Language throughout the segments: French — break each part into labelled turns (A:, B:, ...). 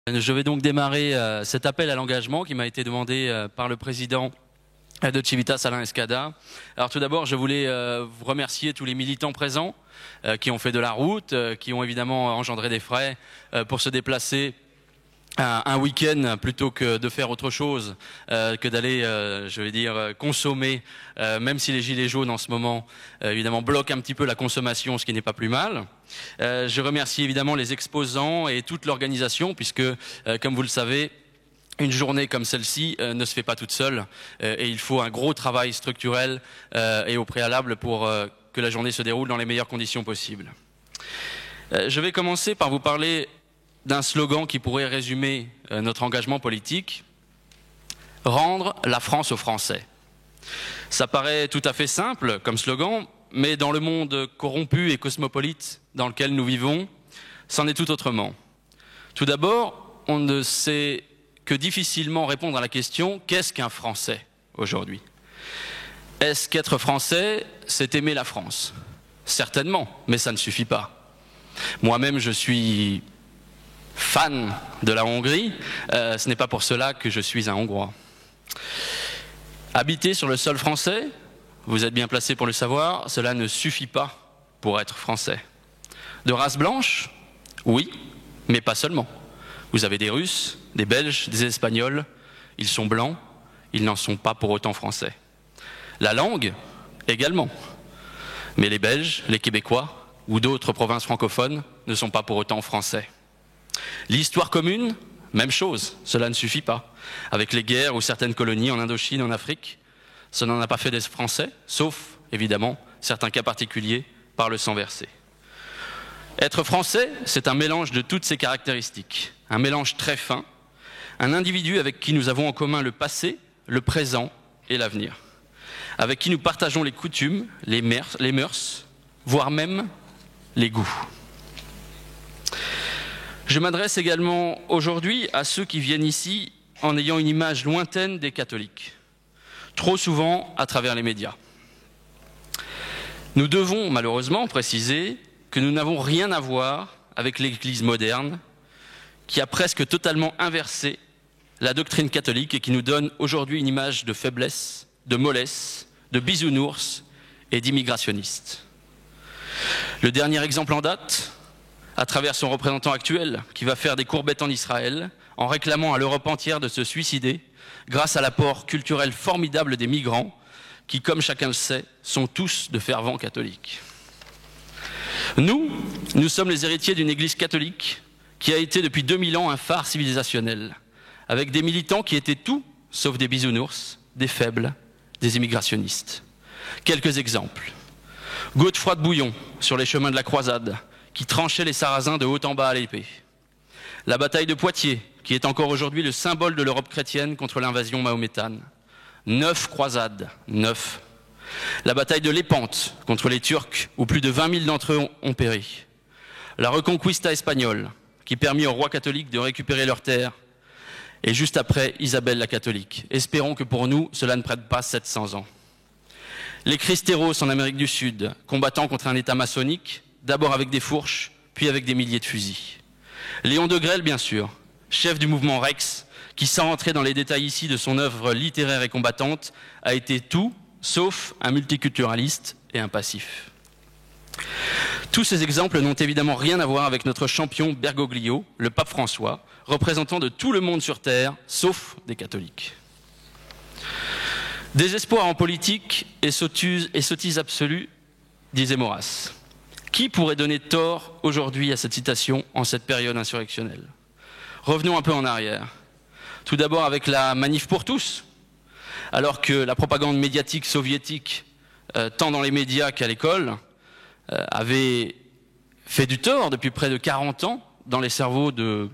A: Je vais donc démarrer cet appel à l'engagement qui m'a été demandé par le président de Civitas, Alain Escada. Alors tout d'abord, je voulais vous remercier tous les militants présents qui ont fait de la route, qui ont évidemment engendré des frais pour se déplacer un week-end plutôt que de faire autre chose, que d'aller, je vais dire, consommer, même si les gilets jaunes en ce moment, évidemment, bloquent un petit peu la consommation, ce qui n'est pas plus mal. Je remercie évidemment les exposants et toute l'organisation, puisque, comme vous le savez, une journée comme celle-ci ne se fait pas toute seule, et il faut un gros travail structurel et au préalable pour que la journée se déroule dans les meilleures conditions possibles. Je vais commencer par vous parler d'un slogan qui pourrait résumer notre engagement politique: rendre la France aux Français. Ça paraît tout à fait simple comme slogan, mais dans le monde corrompu et cosmopolite dans lequel nous vivons, c'en est tout autrement. Tout d'abord, on ne sait que difficilement répondre à la question: qu'est-ce qu'un Français aujourd'hui? Est-ce qu'être Français, c'est aimer la France? Certainement, mais ça ne suffit pas. Moi-même, je suis fan de la Hongrie, ce n'est pas pour cela que je suis un Hongrois. Habiter sur le sol français, vous êtes bien placé pour le savoir, cela ne suffit pas pour être français. De race blanche? Oui, mais pas seulement. Vous avez des Russes, des Belges, des Espagnols, ils sont blancs, ils n'en sont pas pour autant français. La langue? Également. Mais les Belges, les Québécois ou d'autres provinces francophones ne sont pas pour autant français. L'histoire commune, même chose, cela ne suffit pas. Avec les guerres ou certaines colonies en Indochine, en Afrique, ça n'en a pas fait des Français, sauf, évidemment, certains cas particuliers par le sang versé. Être français, c'est un mélange de toutes ces caractéristiques, un mélange très fin, un individu avec qui nous avons en commun le passé, le présent et l'avenir, avec qui nous partageons les coutumes, les mœurs, voire même les goûts. Je m'adresse également aujourd'hui à ceux qui viennent ici en ayant une image lointaine des catholiques, trop souvent à travers les médias. Nous devons malheureusement préciser que nous n'avons rien à voir avec l'Église moderne, qui a presque totalement inversé la doctrine catholique et qui nous donne aujourd'hui une image de faiblesse, de mollesse, de bisounours et d'immigrationniste. Le dernier exemple en date, à travers son représentant actuel, qui va faire des courbettes en Israël, en réclamant à l'Europe entière de se suicider, grâce à l'apport culturel formidable des migrants, qui, comme chacun le sait, sont tous de fervents catholiques. Nous sommes les héritiers d'une Église catholique qui a été depuis 2000 ans un phare civilisationnel, avec des militants qui étaient tout sauf des bisounours, des faibles, des immigrationnistes. Quelques exemples. Godefroy de Bouillon, sur les chemins de la croisade, qui tranchait les Sarrasins de haut en bas à l'épée. La bataille de Poitiers, qui est encore aujourd'hui le symbole de l'Europe chrétienne contre l'invasion mahométane. 9 croisades, 9. La bataille de Lépante, contre les Turcs, où plus de 20 000 d'entre eux ont péri. La Reconquista espagnole, qui permit aux rois catholiques de récupérer leurs terres. Et juste après, Isabelle la catholique. Espérons que pour nous, cela ne prête pas 700 ans. Les Cristeros en Amérique du Sud, combattant contre un État maçonnique, d'abord avec des fourches, puis avec des milliers de fusils. Léon de Grelle, bien sûr, chef du mouvement Rex, qui, sans rentrer dans les détails ici de son œuvre littéraire et combattante, a été tout, sauf un multiculturaliste et un passif. Tous ces exemples n'ont évidemment rien à voir avec notre champion Bergoglio, le pape François, représentant de tout le monde sur Terre, sauf des catholiques. Désespoir en politique et sottise absolue, disait Maurras. Qui pourrait donner tort aujourd'hui à cette citation en cette période insurrectionnelle? Revenons un peu en arrière. Tout d'abord avec la manif pour tous. Alors que la propagande médiatique soviétique, tant dans les médias qu'à l'école, avait fait du tort depuis près de 40 ans dans les cerveaux de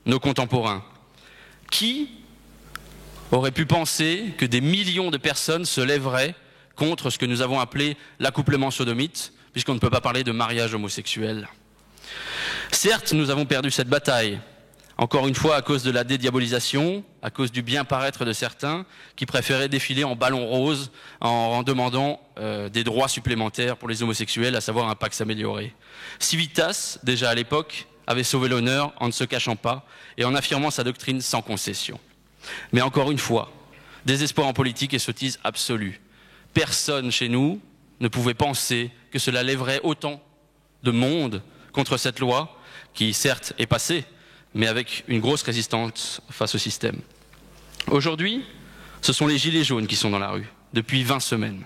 A: nos contemporains. Qui aurait pu penser que des millions de personnes se lèveraient contre ce que nous avons appelé l'accouplement sodomite, puisqu'on ne peut pas parler de mariage homosexuel. Certes, nous avons perdu cette bataille, encore une fois à cause de la dédiabolisation, à cause du bien paraître de certains qui préféraient défiler en ballon rose en demandant des droits supplémentaires pour les homosexuels, à savoir un Pax amélioré. Civitas, déjà à l'époque, avait sauvé l'honneur en ne se cachant pas et en affirmant sa doctrine sans concession. Mais encore une fois, désespoir en politique et sottise absolue. Personne chez nous ne pouvait penser que cela lèverait autant de monde contre cette loi qui, certes, est passée, mais avec une grosse résistance face au système. Aujourd'hui, ce sont les Gilets jaunes qui sont dans la rue, depuis 20 semaines.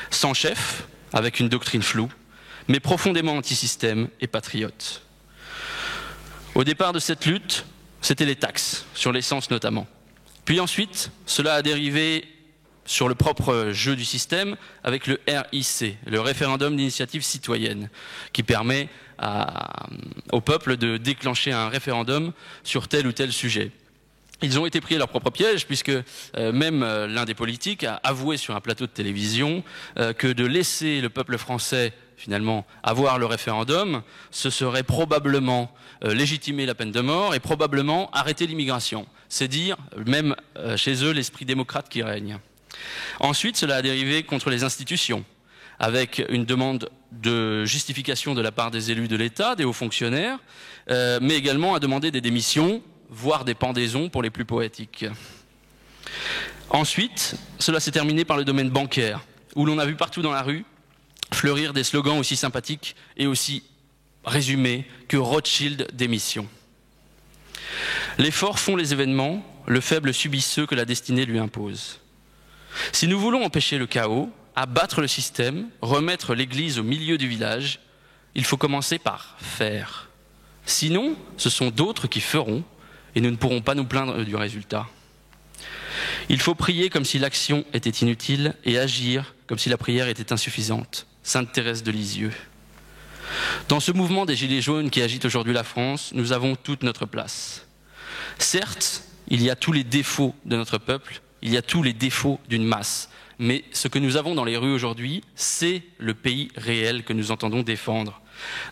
A: Sans chef, avec une doctrine floue, mais profondément anti-système et patriote. Au départ de cette lutte, c'était les taxes, sur l'essence notamment. Puis ensuite, cela a dérivé sur le propre jeu du système avec le RIC, le référendum d'initiative citoyenne, qui permet au peuple de déclencher un référendum sur tel ou tel sujet. Ils ont été pris à leur propre piège, puisque même l'un des politiques a avoué sur un plateau de télévision que de laisser le peuple français finalement avoir le référendum, ce serait probablement légitimer la peine de mort et probablement arrêter l'immigration. C'est dire, même chez eux, l'esprit démocrate qui règne. Ensuite, cela a dérivé contre les institutions, avec une demande de justification de la part des élus de l'État, des hauts fonctionnaires, mais également à demander des démissions, voire des pendaisons pour les plus poétiques. Ensuite, cela s'est terminé par le domaine bancaire, où l'on a vu partout dans la rue fleurir des slogans aussi sympathiques et aussi résumés que Rothschild démission. Les forts font les événements, le faible subit ceux que la destinée lui impose. Si nous voulons empêcher le chaos, abattre le système, remettre l'église au milieu du village, il faut commencer par faire. Sinon, ce sont d'autres qui feront et nous ne pourrons pas nous plaindre du résultat. Il faut prier comme si l'action était inutile et agir comme si la prière était insuffisante. Sainte Thérèse de Lisieux. Dans ce mouvement des Gilets jaunes qui agite aujourd'hui la France, nous avons toute notre place. Certes, il y a tous les défauts de notre peuple, il y a tous les défauts d'une masse. Mais ce que nous avons dans les rues aujourd'hui, c'est le pays réel que nous entendons défendre.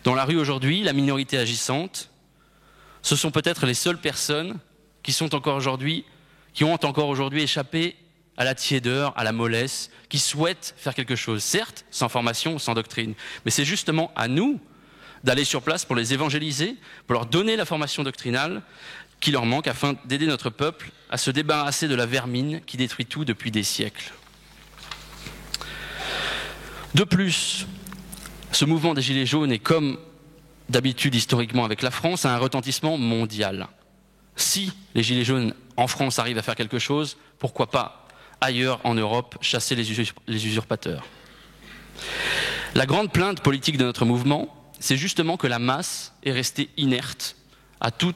A: Dans la rue aujourd'hui, la minorité agissante, ce sont peut-être les seules personnes qui ont encore aujourd'hui échappé à la tiédeur, à la mollesse, qui souhaitent faire quelque chose, certes, sans formation, sans doctrine. Mais c'est justement à nous d'aller sur place pour les évangéliser, pour leur donner la formation doctrinale qui leur manque afin d'aider notre peuple à se débarrasser de la vermine qui détruit tout depuis des siècles. De plus, ce mouvement des Gilets jaunes est comme d'habitude historiquement avec la France, a un retentissement mondial. Si les Gilets jaunes en France arrivent à faire quelque chose, pourquoi pas ailleurs en Europe chasser les usurpateurs. La grande plainte politique de notre mouvement, c'est justement que la masse est restée inerte à tous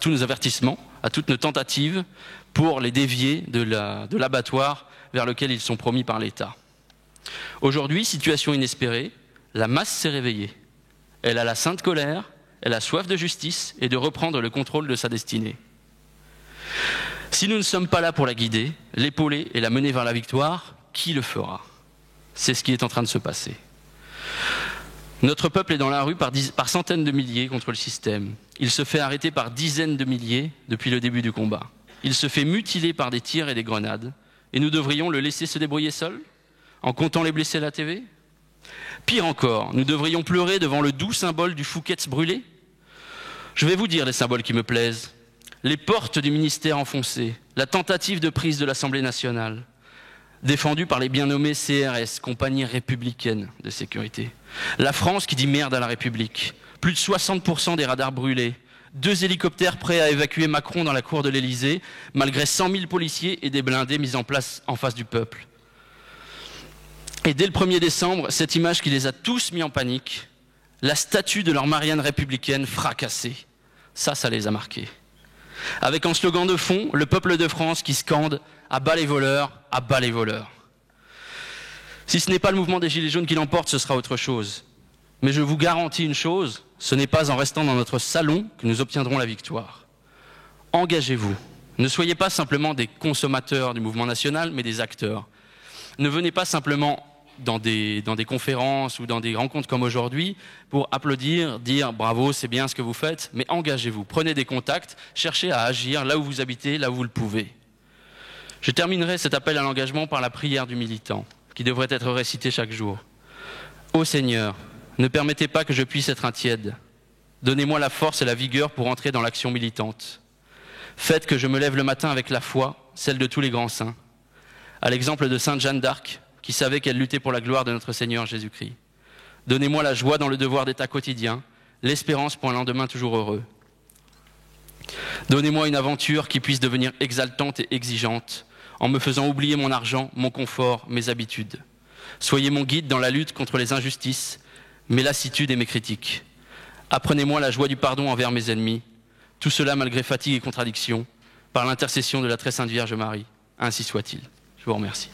A: nos avertissements, à toutes nos tentatives pour les dévier de l'abattoir vers lequel ils sont promis par l'État. Aujourd'hui, situation inespérée, la masse s'est réveillée. Elle a la sainte colère, elle a soif de justice et de reprendre le contrôle de sa destinée. Si nous ne sommes pas là pour la guider, l'épauler et la mener vers la victoire, qui le fera? C'est ce qui est en train de se passer. Notre peuple est dans la rue par centaines de milliers contre le système. Il se fait arrêter par dizaines de milliers depuis le début du combat. Il se fait mutiler par des tirs et des grenades. Et nous devrions le laisser se débrouiller seul, en comptant les blessés à la TV? Pire encore, nous devrions pleurer devant le doux symbole du Fouquet's brûlé? Je vais vous dire les symboles qui me plaisent. Les portes du ministère enfoncées, la tentative de prise de l'Assemblée nationale, défendue par les bien nommés CRS, compagnie républicaine de sécurité. La France qui dit merde à la République. Plus de 60% des radars brûlés. 2 hélicoptères prêts à évacuer Macron dans la cour de l'Élysée, malgré 100 000 policiers et des blindés mis en place en face du peuple. Et dès le 1er décembre, cette image qui les a tous mis en panique, la statue de leur Marianne républicaine fracassée. Ça les a marqués. Avec en slogan de fond, le peuple de France qui scande « à bas les voleurs, à bas les voleurs ». Si ce n'est pas le mouvement des Gilets jaunes qui l'emporte, ce sera autre chose. Mais je vous garantis une chose, ce n'est pas en restant dans notre salon que nous obtiendrons la victoire. Engagez-vous. Ne soyez pas simplement des consommateurs du mouvement national, mais des acteurs. Ne venez pas simplement dans des conférences ou dans des rencontres comme aujourd'hui pour applaudir, dire bravo, c'est bien ce que vous faites, mais engagez-vous, prenez des contacts, cherchez à agir là où vous habitez, là où vous le pouvez. Je terminerai cet appel à l'engagement par la prière du militant, qui devrait être récitée chaque jour. Ô Seigneur, ne permettez pas que je puisse être un tiède. Donnez-moi la force et la vigueur pour entrer dans l'action militante. Faites que je me lève le matin avec la foi, celle de tous les grands saints, à l'exemple de sainte Jeanne d'Arc, qui savait qu'elle luttait pour la gloire de notre Seigneur Jésus-Christ. Donnez-moi la joie dans le devoir d'état quotidien, l'espérance pour un lendemain toujours heureux. Donnez-moi une aventure qui puisse devenir exaltante et exigeante, en me faisant oublier mon argent, mon confort, mes habitudes. Soyez mon guide dans la lutte contre les injustices, mes lassitudes et mes critiques. Apprenez-moi la joie du pardon envers mes ennemis, tout cela malgré fatigue et contradiction, par l'intercession de la très sainte Vierge Marie. Ainsi soit-il. Je vous remercie.